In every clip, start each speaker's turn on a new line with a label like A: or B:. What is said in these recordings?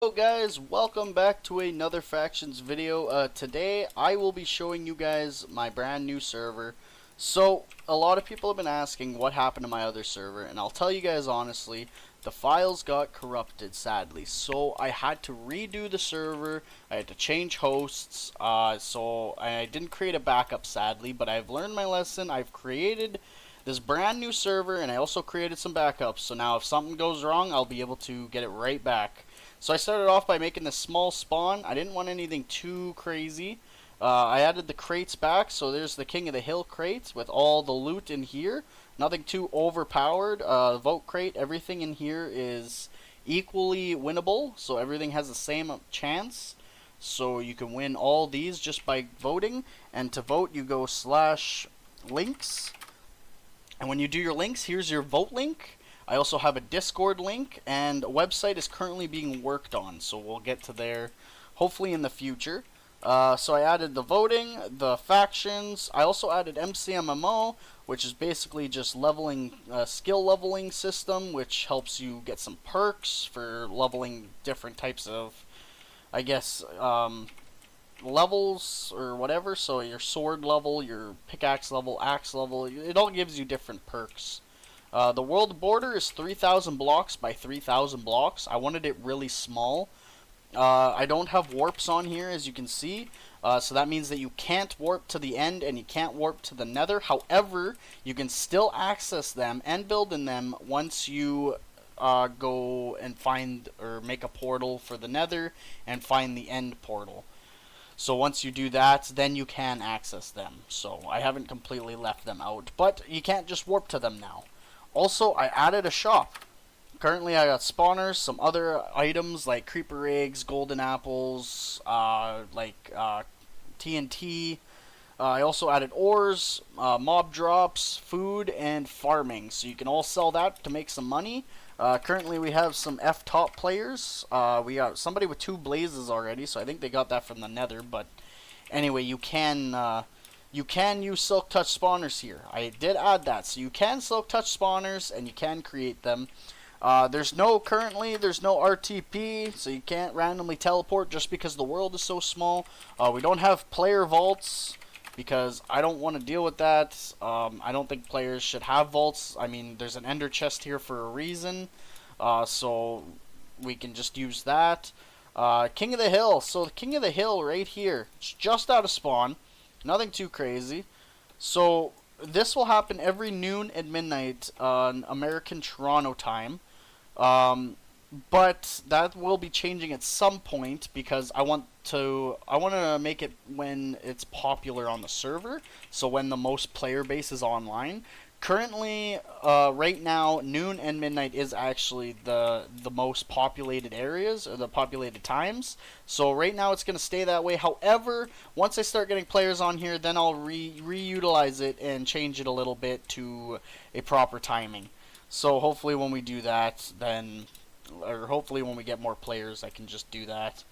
A: Hello guys, welcome back to another Factions video. Today I will be showing you guys my brand new server. So, a lot of people have been asking what happened to my other server, and I'll tell you guys honestly, the files got corrupted sadly. So I had to redo the server, I had to change hosts, so I didn't create a backup sadly, but I've learned my lesson. I've created this brand new server, and I also created some backups, so now if something goes wrong, I'll be able to get it right back. So I started off by making this small spawn. I didn't want anything too crazy. I added the crates back, so there's the King of the Hill crate with all the loot in here. Nothing too overpowered. Vote crate, everything in here is equally winnable, so everything has the same chance. So you can win all these just by voting. And to vote, you go /links. And when you do your links, here's your vote link. I also have a Discord link, and a website is currently being worked on, so we'll get to there hopefully in the future. So I added the voting, the factions. I also added MCMMO, which is basically just leveling, skill leveling system, which helps you get some perks for leveling different types of, I guess, levels or whatever. So your sword level, your pickaxe level, axe level, it all gives you different perks. The world border is 3,000 blocks by 3,000 blocks. I wanted it really small. I don't have warps on here, as you can see. So that means that you can't warp to the end and you can't warp to the nether. However, you can still access them and build in them once you go and find or make a portal for the nether and find the end portal. So once you do that, then you can access them. So I haven't completely left them out, but you can't just warp to them now. Also, I added a shop. Currently, I got spawners, some other items like creeper eggs, golden apples, TNT. I also added ores, mob drops, food, and farming. So you can all sell that to make some money. Currently, we have some F-top players. We got somebody with 2 blazes already, so I think they got that from the nether. But anyway, you can use silk touch spawners here. I did add that, so you can silk touch spawners and you can create them. There's no RTP, so you can't randomly teleport just because the world is so small. We don't have player vaults because I don't want to deal with that. I don't think players should have vaults. I mean, there's an ender chest here for a reason, so we can just use that. King of the Hill. So the King of the Hill right here, it's just out of spawn. Nothing too crazy. So this will happen every noon and midnight on American Toronto time. But that will be changing at some point because I want to make it when it's popular on the server. So when the most player base is online. Currently, right now, noon and midnight is actually the most populated areas, or the populated times. So right now it's going to stay that way. However, once I start getting players on here, then I'll reutilize it and change it a little bit to a proper timing. So hopefully when we do that, then, or hopefully when we get more players, I can just do that.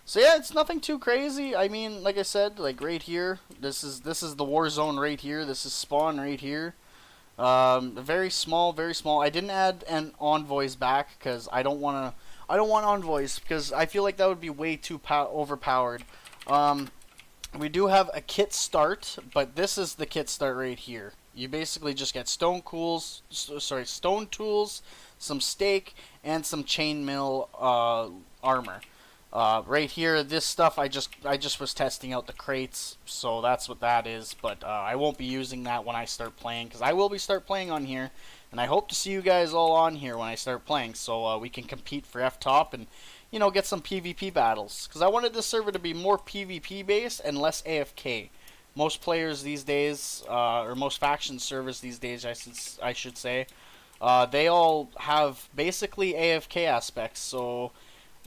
A: So yeah, it's nothing too crazy. I mean, like I said, like right here, this is the war zone right here. This is spawn right here. Very small, very small. I didn't add an envoys back because I don't want envoys because I feel like that would be way too overpowered. We do have a kit start, but this is the kit start right here. You basically just get stone tools, some steak, and some chainmail armor. Right here, this stuff I just was testing out the crates, so that's what that is. But I won't be using that when I start playing, because I will be start playing on here, and I hope to see you guys all on here when I start playing, so we can compete for F-top and get some PvP battles. Because I wanted this server to be more PvP based and less AFK. Most players these days, or most faction servers these days, I should say, they all have basically AFK aspects. So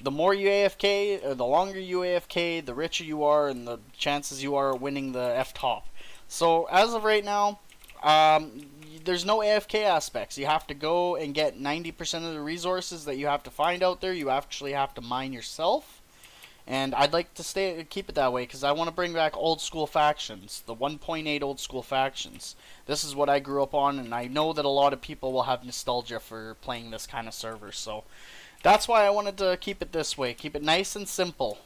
A: the more you AFK, or the longer you AFK, the richer you are, and the chances you are winning the F-top. So as of right now, there's no AFK aspects. You have to go and get 90% of the resources that you have to find out there. You actually have to mine yourself. And I'd like to keep it that way because I want to bring back old school factions, the 1.8 old school factions. This is what I grew up on, and I know that a lot of people will have nostalgia for playing this kind of server. So that's why I wanted to keep it this way. Keep it nice and simple.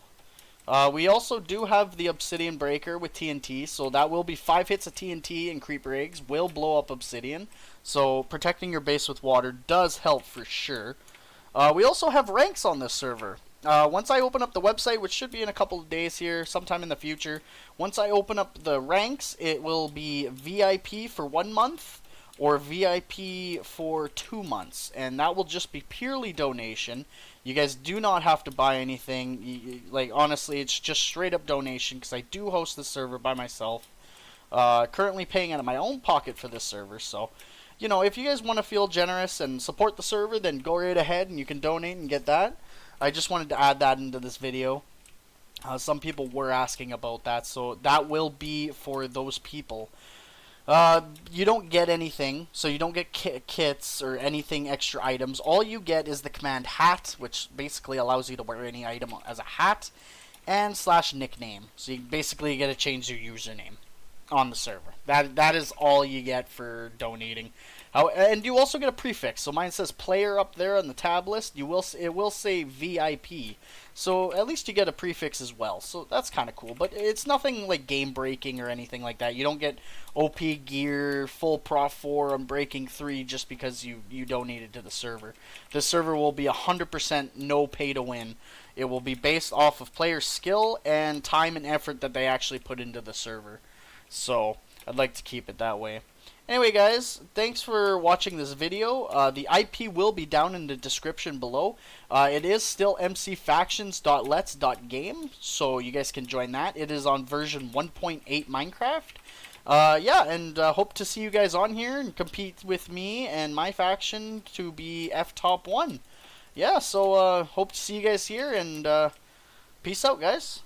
A: We also do have the Obsidian Breaker with TNT, so that will be 5 hits of TNT and Creeper Eggs will blow up Obsidian. So protecting your base with water does help for sure. We also have ranks on this server. Once I open up the website, which should be in a couple of days here, sometime in the future, once I open up the ranks, it will be VIP for 1 month or VIP for 2 months, and that will just be purely donation. You guys do not have to buy anything. Like, honestly, it's just straight up donation because I do host this server by myself. Currently paying out of my own pocket for this server, so you know, if you guys want to feel generous and support the server, then go right ahead and you can donate and get that. I just wanted to add that into this video. Some people were asking about that, so that will be for those people. You don't get anything, so you don't get kits or anything extra items. All you get is the command hat, which basically allows you to wear any item as a hat, and / nickname. So you basically get to change your username on the server. That is all you get for donating. And you also get a prefix. So mine says player up there on the tab list. It will say VIP. So at least you get a prefix as well. So that's kind of cool. But it's nothing like game breaking or anything like that. You don't get OP gear, full Prof 4 on Breaking 3 just because you donated to the server. The server will be 100% no pay to win. It will be based off of player skill and time and effort that they actually put into the server. So I'd like to keep it that way. Anyway, guys, thanks for watching this video. The IP will be down in the description below. It is still MCFactions.lets.game, so you guys can join that. It is on version 1.8 Minecraft. Yeah, and hope to see you guys on here and compete with me and my faction to be F top 1. Yeah, so hope to see you guys here, and peace out, guys.